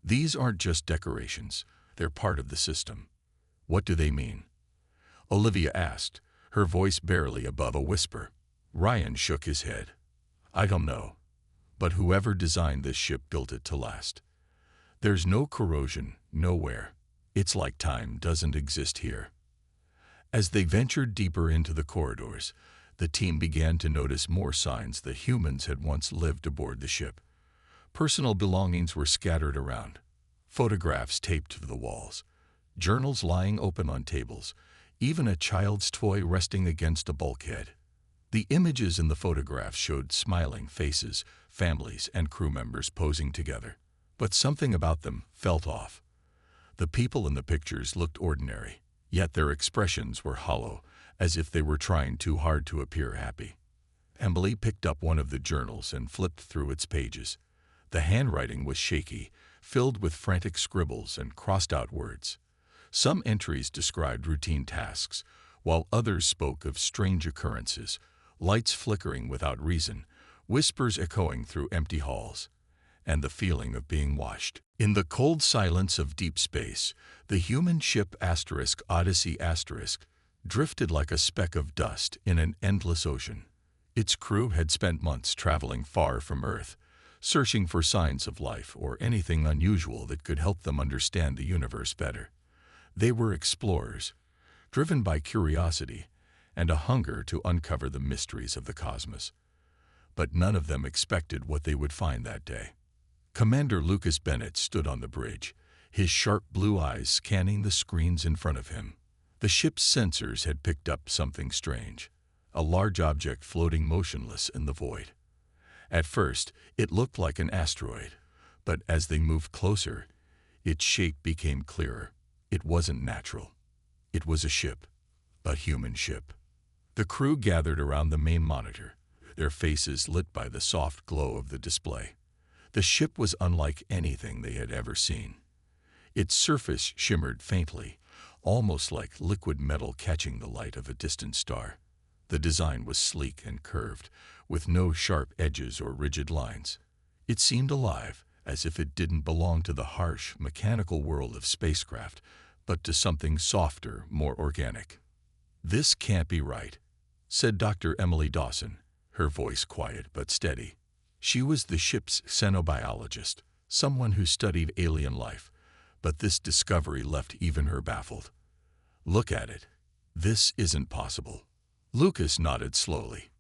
"These aren't just decorations, they're part of the system." "What do they mean?" Olivia asked, her voice barely above a whisper. Ryan shook his head. "I don't know, but whoever designed this ship built it to last. There's no corrosion, nowhere. It's like time doesn't exist here." As they ventured deeper into the corridors, the team began to notice more signs that humans had once lived aboard the ship. Personal belongings were scattered around, photographs taped to the walls, journals lying open on tables, even a child's toy resting against a bulkhead. The images in the photographs showed smiling faces, families, and crew members posing together. But something about them felt off. The people in the pictures looked ordinary, yet their expressions were hollow, as if they were trying too hard to appear happy. Emily picked up one of the journals and flipped through its pages. The handwriting was shaky, filled with frantic scribbles and crossed-out words. Some entries described routine tasks, while others spoke of strange occurrences, lights flickering without reason, whispers echoing through empty halls, and the feeling of being watched. In the cold silence of deep space, the human ship Odyssey drifted like a speck of dust in an endless ocean. Its crew had spent months traveling far from Earth, searching for signs of life or anything unusual that could help them understand the universe better. They were explorers, driven by curiosity and a hunger to uncover the mysteries of the cosmos. But none of them expected what they would find that day. Commander Lucas Bennett stood on the bridge, his sharp blue eyes scanning the screens in front of him. The ship's sensors had picked up something strange, a large object floating motionless in the void. At first, it looked like an asteroid, but as they moved closer, its shape became clearer. It wasn't natural. It was a ship, a human ship. The crew gathered around the main monitor, their faces lit by the soft glow of the display. The ship was unlike anything they had ever seen. Its surface shimmered faintly, almost like liquid metal catching the light of a distant star. The design was sleek and curved, with no sharp edges or rigid lines. It seemed alive, as if it didn't belong to the harsh, mechanical world of spacecraft, but to something softer, more organic. "This can't be right," said Dr. Emily Dawson, her voice quiet but steady. She was the ship's xenobiologist, someone who studied alien life, but this discovery left even her baffled. "Look at it," This isn't possible. Lucas nodded slowly.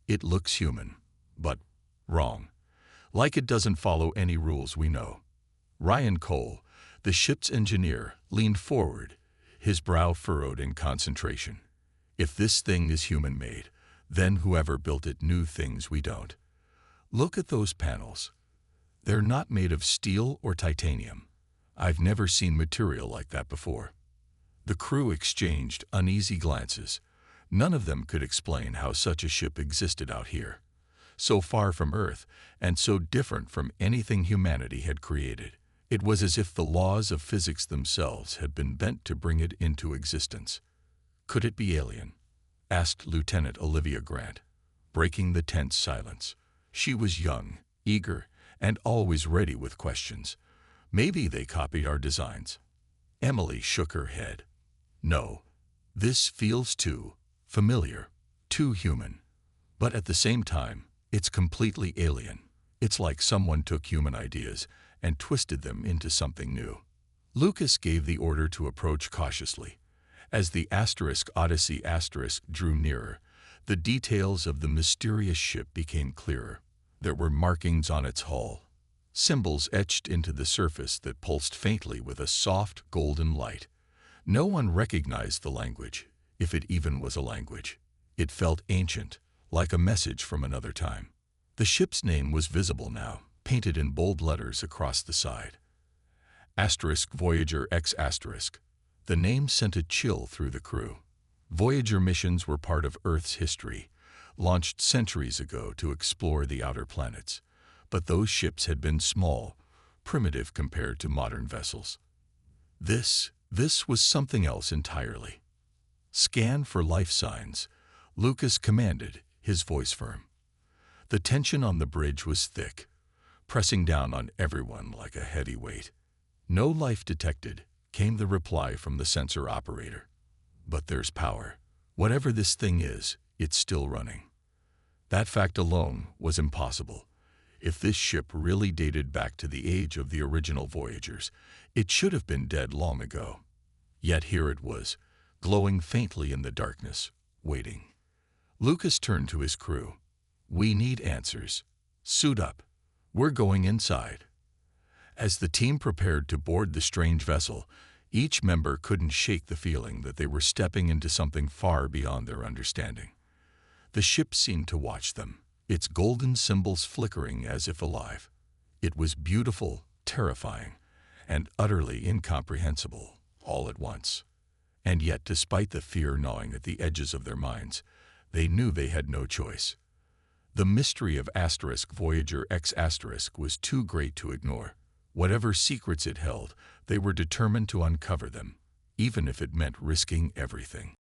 It looks human, but wrong. Like it doesn't follow any rules we know. Ryan Cole, the ship's engineer, leaned forward, his brow furrowed in concentration. If this thing is human-made, then whoever built it knew things we don't. Look at those panels. They're not made of steel or titanium. I've never seen material like that before. The crew exchanged uneasy glances. None of them could explain how such a ship existed out here, so far from Earth and so different from anything humanity had created. It was as if the laws of physics themselves had been bent to bring it into existence. Could it be alien? Asked Lieutenant Olivia Grant, breaking the tense silence. She was young, eager, and always ready with questions. Maybe they copied our designs. Emily shook her head. No, this feels too familiar, too human. But at the same time, it's completely alien. It's like someone took human ideas and twisted them into something new. Lucas gave the order to approach cautiously. As the Odyssey drew nearer, the details of the mysterious ship became clearer. There were markings on its hull, symbols etched into the surface that pulsed faintly with a soft golden light. No one recognized the language, if it even was a language. It felt ancient, like a message from another time. The ship's name was visible now, painted in bold letters across the side. Voyager X*. The name sent a chill through the crew. Voyager missions were part of Earth's history, launched centuries ago to explore the outer planets. But those ships had been small, primitive compared to modern vessels. This was something else entirely. Scan for life signs, Lucas commanded, his voice firm. The tension on the bridge was thick, pressing down on everyone like a heavy weight. No life detected, came the reply from the sensor operator. But there's power. Whatever this thing is, it's still running. That fact alone was impossible. If this ship really dated back to the age of the original Voyagers, it should have been dead long ago. Yet here it was, glowing faintly in the darkness, waiting. Lucas turned to his crew. We need answers. Suit up. We're going inside. As the team prepared to board the strange vessel, each member couldn't shake the feeling that they were stepping into something far beyond their understanding. The ship seemed to watch them, its golden symbols flickering as if alive. It was beautiful, terrifying, and utterly incomprehensible all at once. And yet, despite the fear gnawing at the edges of their minds, they knew they had no choice. The mystery of Voyager X* was too great to ignore. Whatever secrets it held, they were determined to uncover them, even if it meant risking everything.